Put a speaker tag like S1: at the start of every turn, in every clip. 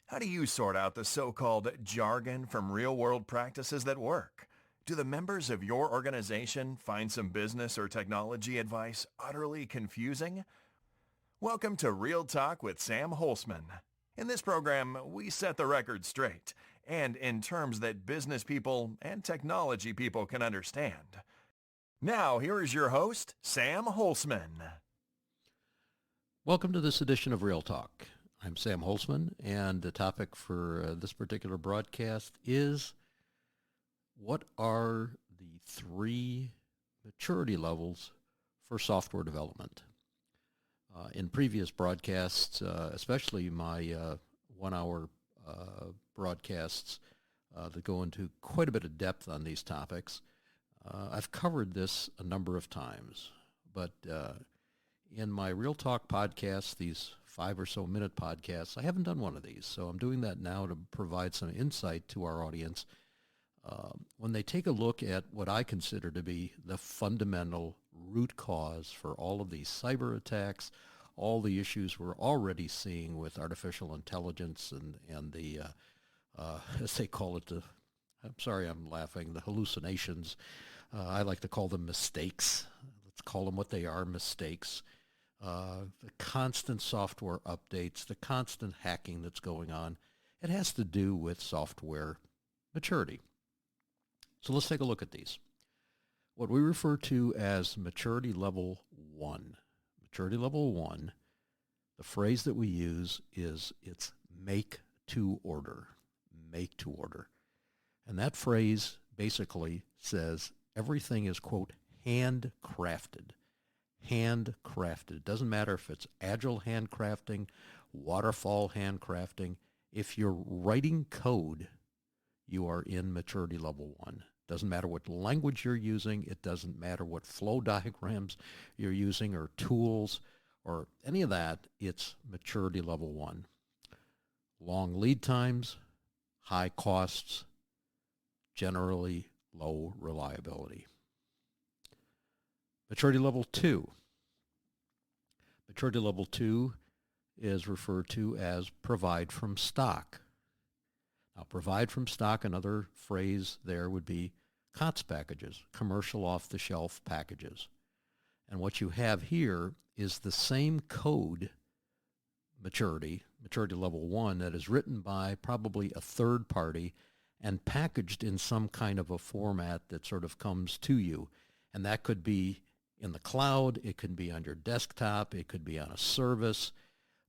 S1: How do you sort out the so-called jargon from real-world practices that work? Do the members of your organization find some business or technology advice utterly confusing? Welcome to Real Talk with Sam Holcman. In this program, we set the record straight, and in terms that business people and technology people can understand. Now, here is your host, Sam Holcman.
S2: Welcome to this edition of Real Talk. I'm Sam Holcman, and the topic for this particular broadcast is what are the three maturity levels for software development? In previous broadcasts, especially my one-hour broadcasts that go into quite a bit of depth on these topics, I've covered this a number of times, but in my Real Talk podcasts, these 5 or so minute podcasts, I haven't done one of these. So I'm doing that now to provide some insight to our audience when they take a look at what I consider to be the fundamental root cause for all of these cyber attacks, all the issues we're already seeing with artificial intelligence and the, as they call it, I'm sorry I'm laughing, the hallucinations. I like to call them mistakes. Let's call them what they are, mistakes. The constant software updates, the constant hacking that's going on, it has to do with software maturity. So let's take a look at these. What we refer to as maturity level 1. Maturity level 1, the phrase that we use is it's make to order. Make to order. And that phrase basically says everything is, quote, handcrafted. Handcrafted. It doesn't matter if it's agile handcrafting, waterfall handcrafting. If you're writing code, you are in maturity level 1. Doesn't matter what language you're using. It doesn't matter what flow diagrams you're using or tools or any of that. It's maturity level 1. Long lead times, high costs, generally low reliability. Maturity level 2. Maturity level 2 is referred to as provide from stock. Now, provide from stock, another phrase there would be COTS packages, commercial off-the-shelf packages. And what you have here is the same code maturity level 1, that is written by probably a third party and packaged in some kind of a format that sort of comes to you. And that could be in the cloud, it could be on your desktop, it could be on a service.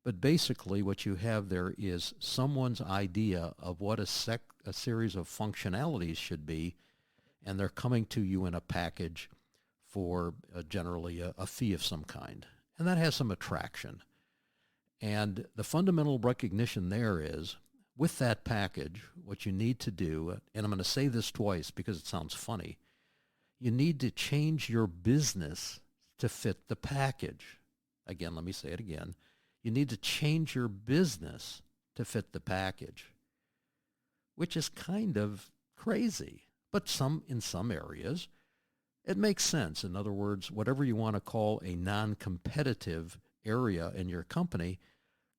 S2: But basically what you have there is someone's idea of what a series of functionalities should be, and they're coming to you in a package for generally a fee of some kind. And that has some attraction. And the fundamental recognition there is, with that package, what you need to do, and I'm going to say this twice because it sounds funny, you need to change your business to fit the package. Again, let me say it again. You need to change your business to fit the package, which is kind of crazy. But in some areas, it makes sense. In other words, whatever you want to call a non-competitive area in your company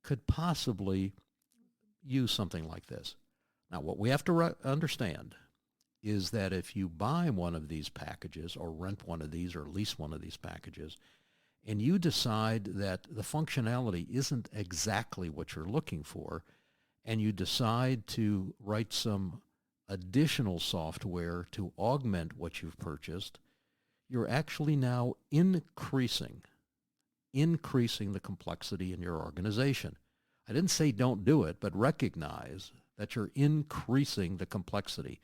S2: could possibly use something like this. Now, what we have to understand is that if you buy one of these packages or rent one of these or lease one of these packages, and you decide that the functionality isn't exactly what you're looking for, and you decide to write some additional software to augment what you've purchased, you're actually now increasing the complexity in your organization. I didn't say don't do it, but recognize that you're increasing the complexity.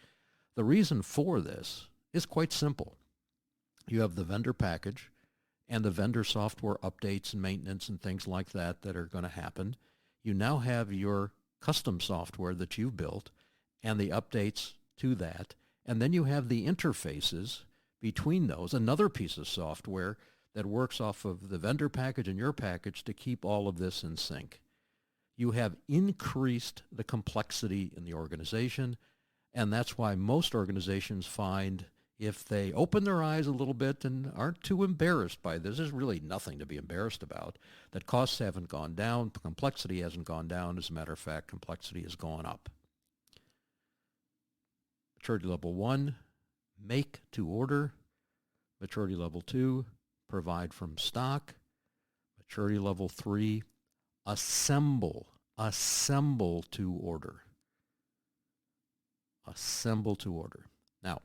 S2: The reason for this is quite simple. You have the vendor package and the vendor software updates and maintenance and things like that that are going to happen. You now have your custom software that you've built and the updates to that. And then you have the interfaces between those, another piece of software that works off of the vendor package and your package to keep all of this in sync. You have increased the complexity in the organization, and that's why most organizations find If they open their eyes a little bit and aren't too embarrassed by this, there's really nothing to be embarrassed about. That costs haven't gone down, complexity hasn't gone down. As a matter of fact, complexity has gone up. Maturity level 1, make to order. Maturity level 2, provide from stock. Maturity level 3, assemble to order. Assemble to order. Now,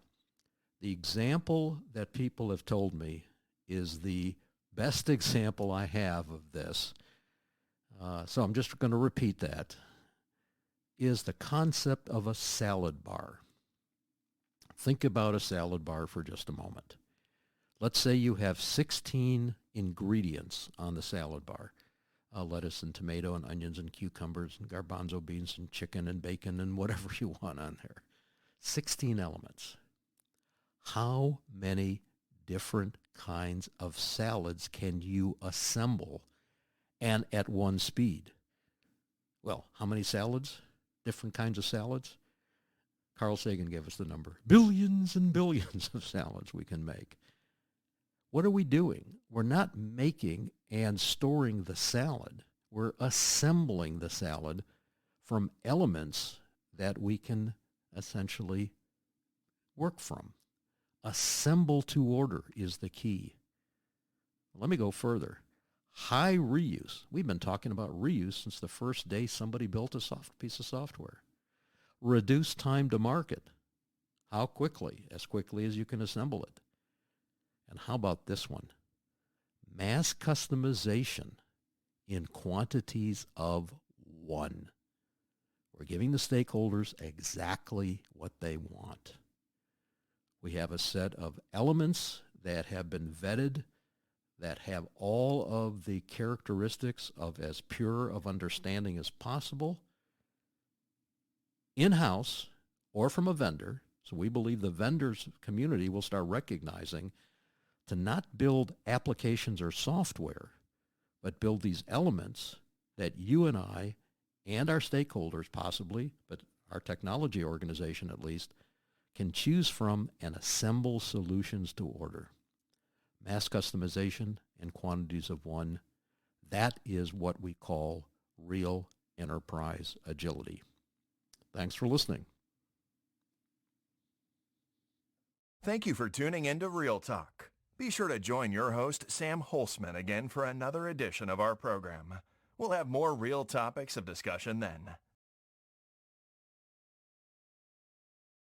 S2: the example that people have told me is the best example I have of this, so I'm just going to repeat that, is the concept of a salad bar. Think about a salad bar for just a moment. Let's say you have 16 ingredients on the salad bar. Lettuce and tomato and onions and cucumbers and garbanzo beans and chicken and bacon and whatever you want on there. 16 elements. How many different kinds of salads can you assemble and at one speed? Well, how many salads? Different kinds of salads? Carl Sagan gave us the number. Billions and billions of salads we can make. What are we doing? We're not making and storing the salad. We're assembling the salad from elements that we can essentially work from. Assemble to order is the key. Let me go further. High reuse. We've been talking about reuse since the first day somebody built a piece of software. Reduce time to market. How quickly? As quickly as you can assemble it. And how about this one? Mass customization in quantities of one. We're giving the stakeholders exactly what they want. We have a set of elements that have been vetted, that have all of the characteristics of as pure of understanding as possible, in-house or from a vendor. So we believe the vendors community will start recognizing to not build applications or software, but build these elements that you and I and our stakeholders possibly, but our technology organization at least, can choose from and assemble solutions to order. Mass customization in quantities of one. That is what we call real enterprise agility. Thanks for listening.
S1: Thank you for tuning into Real Talk. Be sure to join your host, Sam Holcman, again for another edition of our program. We'll have more real topics of discussion then.